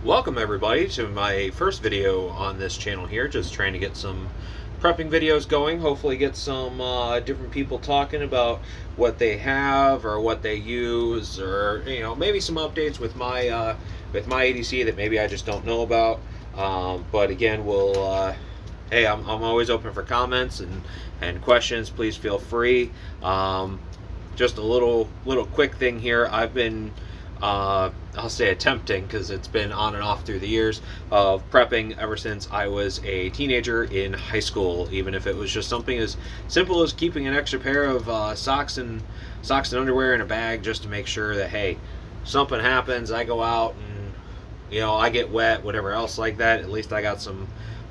Welcome everybody to my first video on this channel here, just trying to get some prepping videos going, hopefully get some different people talking about what they have or what they use, or maybe some updates with my EDC that maybe I just don't know about. But again, hey, I'm always open for comments and questions. Please feel free. Just a little quick thing here. I've been I'll say attempting, because it's been on and off through the years of prepping ever since I was a teenager in high school. Even if it was just something as simple as keeping an extra pair of socks and underwear in a bag, just to make sure that, hey, something happens, I go out and I get wet, whatever else like that. At least I got some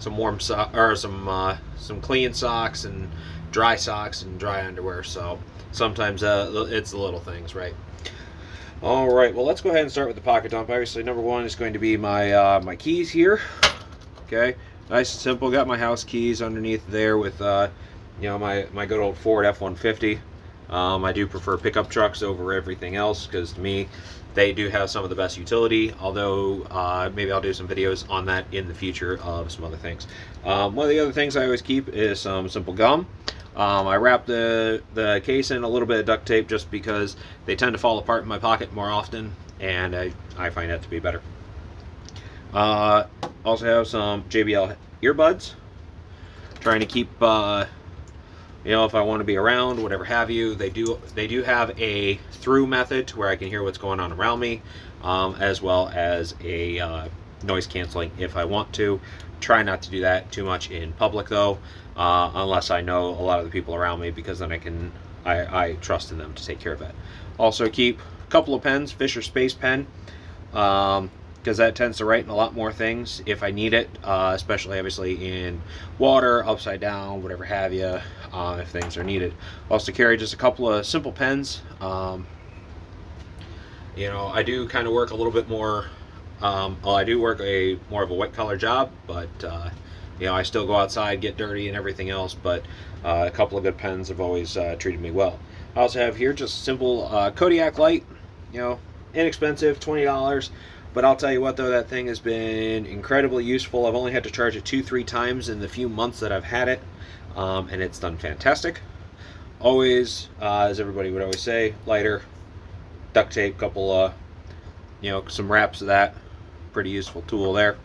warm or some clean socks and dry underwear. So sometimes it's the little things, right? All right, well, let's go ahead and start with the pocket dump. Obviously, number one is going to be my keys here. Okay, nice and simple. Got my house keys underneath there with my good old Ford F-150. I do prefer pickup trucks over everything else, because to me, they do have some of the best utility. Although maybe I'll do some videos on that in the future of some other things. One of the other things I always keep is some simple gum. I wrap the case in a little bit of duct tape, just because they tend to fall apart in my pocket more often, and I find that to be better. Also have some JBL earbuds. Trying to keep, if I want to be around, whatever have you. They do have a through method to where I can hear what's going on around me, as well as a noise canceling if I want to. Try not to do that too much in public though, unless I know a lot of the people around me, because then I trust in them to take care of that. Also keep a couple of pens, Fisher Space Pen, because that tends to write in a lot more things if I need it, especially obviously in water, upside down, whatever have you, if things are needed. Also carry just a couple of simple pens. I do kind of work a little bit more. I do work more of a white collar job, but I still go outside, get dirty and everything else, but a couple of good pens have always treated me well. I also have here just a simple Kodiak light, inexpensive, $20, but I'll tell you what though, that thing has been incredibly useful. I've only had to charge it 2-3 times in the few months that I've had it, and it's done fantastic. Always, as everybody would always say, lighter, duct tape, couple some wraps of that. Pretty useful tool there.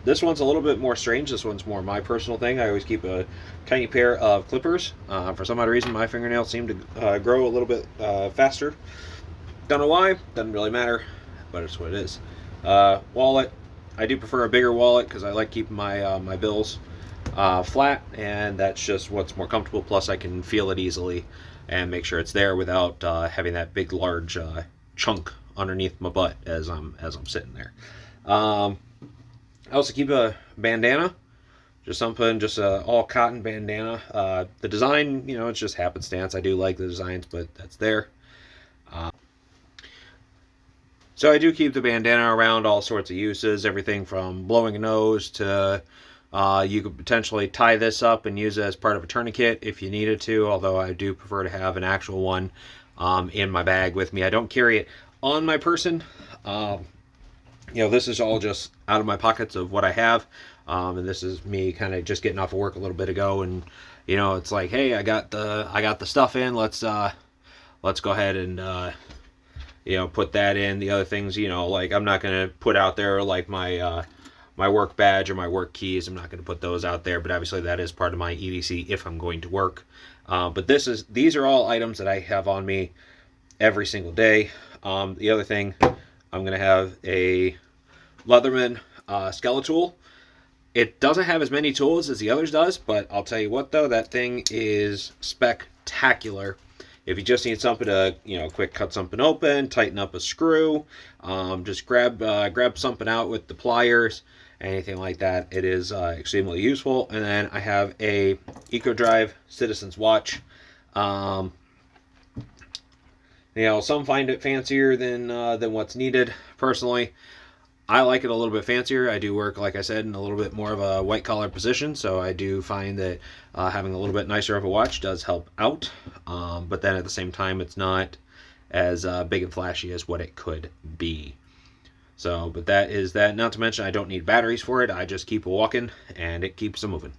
This one's a little bit more strange. This one's more my personal thing. I always keep a tiny pair of clippers. For some odd reason, my fingernails seem to grow a little bit faster. Don't know why. Doesn't really matter, but it's what it is. Wallet. I do prefer a bigger wallet, because I like keeping my bills flat, and that's just what's more comfortable. Plus, I can feel it easily and make sure it's there without having that big, large chunk underneath my butt as I'm sitting there. I also keep a bandana, just a all cotton bandana. The design, it's just happenstance. I do like the designs, but that's there. So I do keep the bandana around all sorts of uses, everything from blowing a nose to you could potentially tie this up and use it as part of a tourniquet if you needed to, although I do prefer to have an actual one in my bag with me. I don't carry it on my person. This is all just out of my pockets of what I have, and this is me kind of just getting off of work a little bit ago, and it's like, hey, I got the stuff in. Let's go ahead and put that in. The other things, like I'm not gonna put out there like my work badge or my work keys. I'm not gonna put those out there, but obviously that is part of my EDC if I'm going to work. But these are all items that I have on me every single day. The other thing, I'm going to have a Leatherman Skeletool. It doesn't have as many tools as the others does, but I'll tell you what though, that thing is spectacular. If you just need something to, quick cut something open, tighten up a screw, just grab something out with the pliers, anything like that, it is extremely useful. And then I have a EcoDrive Citizen's watch. Some find it fancier than what's needed. Personally, I like it a little bit fancier. I do work, like I said, in a little bit more of a white-collar position, so I do find that having a little bit nicer of a watch does help out. But then at the same time, it's not as big and flashy as what it could be. So, but that is that. Not to mention, I don't need batteries for it. I just keep walking, and it keeps them moving.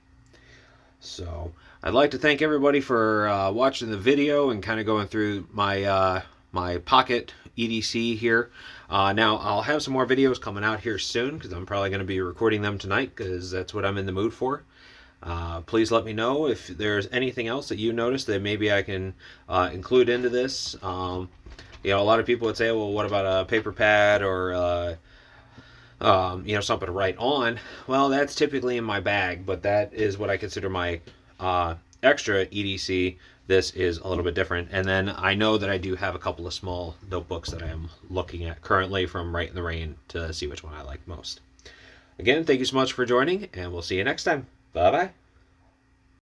So, I'd like to thank everybody for watching the video and kind of going through my pocket EDC here. Now, I'll have some more videos coming out here soon because I'm probably going to be recording them tonight because that's what I'm in the mood for. Please let me know if there's anything else that you notice that maybe I can include into this. A lot of people would say, well, what about a paper pad or something to write on? Well, that's typically in my bag, but that is what I consider my extra EDC. This is a little bit different. And then I know that I do have a couple of small notebooks that I am looking at currently from Write in the Rain to see which one I like most. Again, thank you so much for joining, and we'll see you next time. Bye-bye.